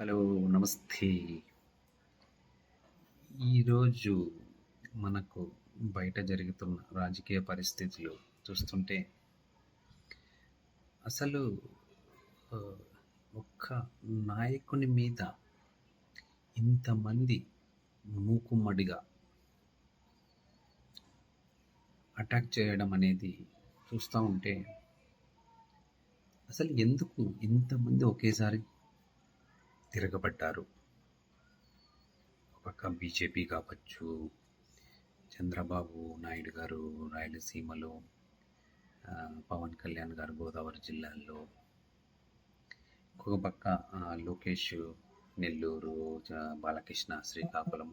Hello, నమస్తే. ఈరోజు మనకు బయట జరుగుతున్న రాజకీయ పరిస్థితులు చూస్తుంటే అసలు ఆహ్, ఒక్క నాయకుని మీద ఇంతమంది మూకుమ్మడిగా అటాక్ చేయడం అనేది చూస్తూ ఉంటే అసలు ఎందుకు ఇంతమంది ఒకేసారి తిరగబడ్డారు? పక్క బీజేపీ కావచ్చు, చంద్రబాబు నాయుడు గారు రాయలసీమలో, పవన్ కళ్యాణ్ గారు గోదావరి జిల్లాల్లో, ఇంకొక పక్క లోకేష్ నెల్లూరు, బాలకృష్ణ శ్రీకాకుళం,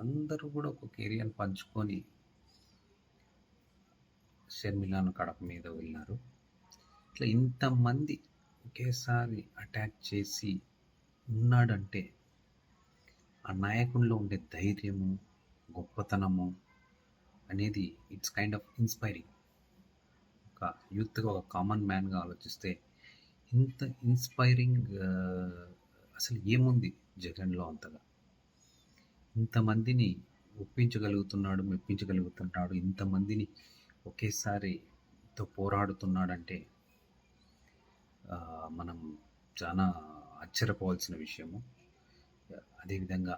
అందరూ కూడా ఒక్కొక్క ఏరియాను పంచుకొని షర్మిలాను కడప మీద వెళ్ళినారు. ఇట్లా ఇంతమంది ఒకేసారి అటాక్ చేసి ఉన్నాడంటే ఆ నాయకుల్లో ఉండే ధైర్యము, గొప్పతనము అనేది ఇట్స్ కైండ్ ఆఫ్ ఇన్స్పైరింగ్. ఒక యూత్గా, ఒక కామన్ మ్యాన్గా ఆలోచిస్తే ఇంత ఇన్స్పైరింగ్ అసలు ఏముంది జగన్లో అంతగా? ఇంతమందిని ఒప్పించగలుగుతున్నాడు, మెప్పించగలుగుతున్నాడు, ఇంతమందిని ఒకేసారితో పోరాడుతున్నాడంటే మనం చాలా ఆశ్చర్యపోవాల్సిన విషయము. అదేవిధంగా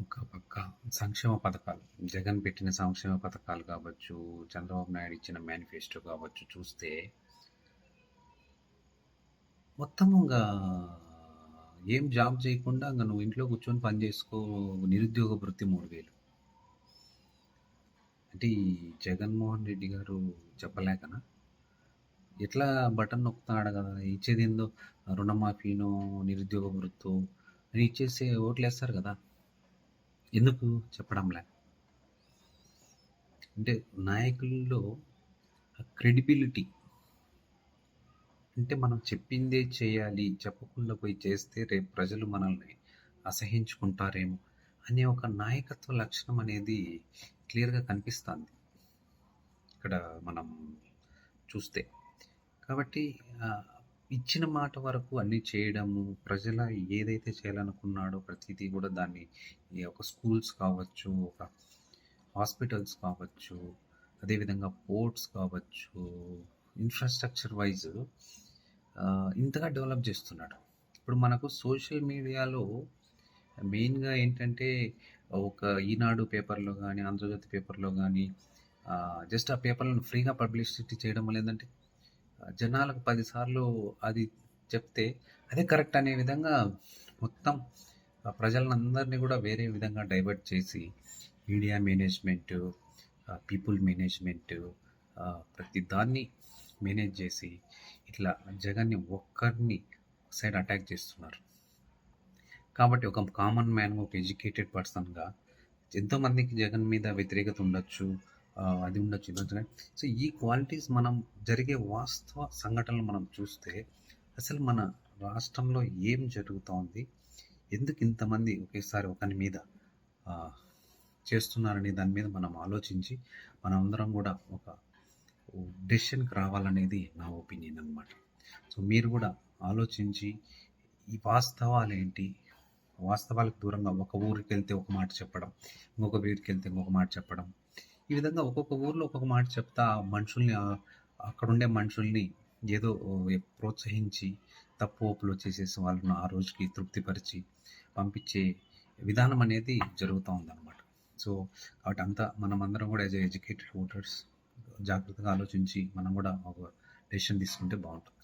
ఒక పక్క సంక్షేమ పథకాలు, జగన్ పెట్టిన సంక్షేమ పథకాలు కావచ్చు, చంద్రబాబు నాయుడు ఇచ్చిన మేనిఫెస్టో కావచ్చు, చూస్తే మొత్తముగా ఏం జాబ్ చేయకుండా ఇంకా నువ్వు ఇంట్లో కూర్చొని పని చేసుకో, నిరుద్యోగ భృతి 3,000. అంటే ఈ జగన్మోహన్ రెడ్డి గారు చెప్పలేకనా? ఎట్లా బటన్ నొక్కుతున్నాడు కదా, ఇచ్చేది ఏందో రుణమాఫీనో నిరుద్యోగ వృత్తో అని ఇచ్చేస్తే ఓట్లు వేస్తారు కదా, ఎందుకు చెప్పడంలే? అంటే నాయకుల్లో క్రెడిబిలిటీ, అంటే మనం చెప్పిందే చేయాలి, చెప్పకుండా పోయి చేస్తే రేపు ప్రజలు మనల్ని అసహించుకుంటారేమో అనే ఒక నాయకత్వ లక్షణం అనేది క్లియర్గా కనిపిస్తుంది ఇక్కడ మనం చూస్తే. కాబట్టి ఇచ్చిన మాట వరకు అన్నీ చేయడము, ప్రజల ఏదైతే చేయాలనుకున్నాడో ప్రతిదీ కూడా దాన్ని, ఒక స్కూల్స్ కావచ్చు, ఒక హాస్పిటల్స్ కావచ్చు, అదేవిధంగా పోర్ట్స్ కావచ్చు, ఇన్ఫ్రాస్ట్రక్చర్ వైజ్ ఇంతగా డెవలప్ చేస్తున్నాడు. ఇప్పుడు మనకు సోషల్ మీడియాలో మెయిన్గా ఏంటంటే, ఒక ఈనాడు పేపర్లో కానీ, ఆంధ్రజ్యోతి పేపర్లో కానీ జస్ట్ ఆ పేపర్లను ఫ్రీగా పబ్లిసిటీ చేయడం వల్ల ఏంటంటే జనాలకు 10 సార్లు అది చెప్తే అదే కరెక్ట్ అనే విధంగా మొత్తం ప్రజలందరినీ కూడా వేరే విధంగా డైవర్ట్ చేసి మీడియా మేనేజ్మెంట్, పీపుల్ మేనేజ్మెంట్, ప్రతి దాన్ని మేనేజ్ చేసి ఇట్లా జగన్ని ఒక్కరిని సైడ్ అటాక్ చేస్తున్నారు. కాబట్టి ఒక కామన్ మ్యాన్, ఒక ఎడ్యుకేటెడ్ పర్సన్గా ఎంతోమందికి జగన్ మీద వ్యతిరేకత ఉండొచ్చు, అది ఉండొచ్చు, ఇది ఉండొచ్చు. సో ఈ క్వాలిటీస్ మనం జరిగే వాస్తవ సంఘటనలు మనం చూస్తే అసలు మన రాష్ట్రంలో ఏం జరుగుతోంది, ఎందుకు ఇంతమంది ఒకేసారి ఒకరి మీద చేస్తున్నారనే దాని మీద మనం ఆలోచించి మనమందరం కూడా ఒక డెసిషన్కి రావాలనేది నా ఒపీనియన్ అనమాట. సో మీరు కూడా ఆలోచించి ఈ వాస్తవాలు ఏంటి, వాస్తవాలకు దూరంగా ఒక ఊరికి వెళ్తే ఒక మాట చెప్పడం, ఇంకొక ఊరికి వెళ్తే ఇంకొక మాట చెప్పడం, ఈ విధంగా ఒక్కొక్క ఊర్లో ఒక్కొక్క మాట చెప్తా మనుషుల్ని, అక్కడుండే మనుషుల్ని ఏదో ప్రోత్సహించి తప్పు ఒప్పులు చేసేసి వాళ్ళను ఆ రోజుకి తృప్తిపరిచి పంపించే విధానం అనేది జరుగుతూ ఉందన్నమాట. సో కాబట్టి అంతా మనమందరం కూడా యాజ్ ఎడ్యుకేటెడ్ ఓటర్స్ జాగ్రత్తగా ఆలోచించి మనం కూడా ఒక డెసిషన్ తీసుకుంటే బాగుంటుంది.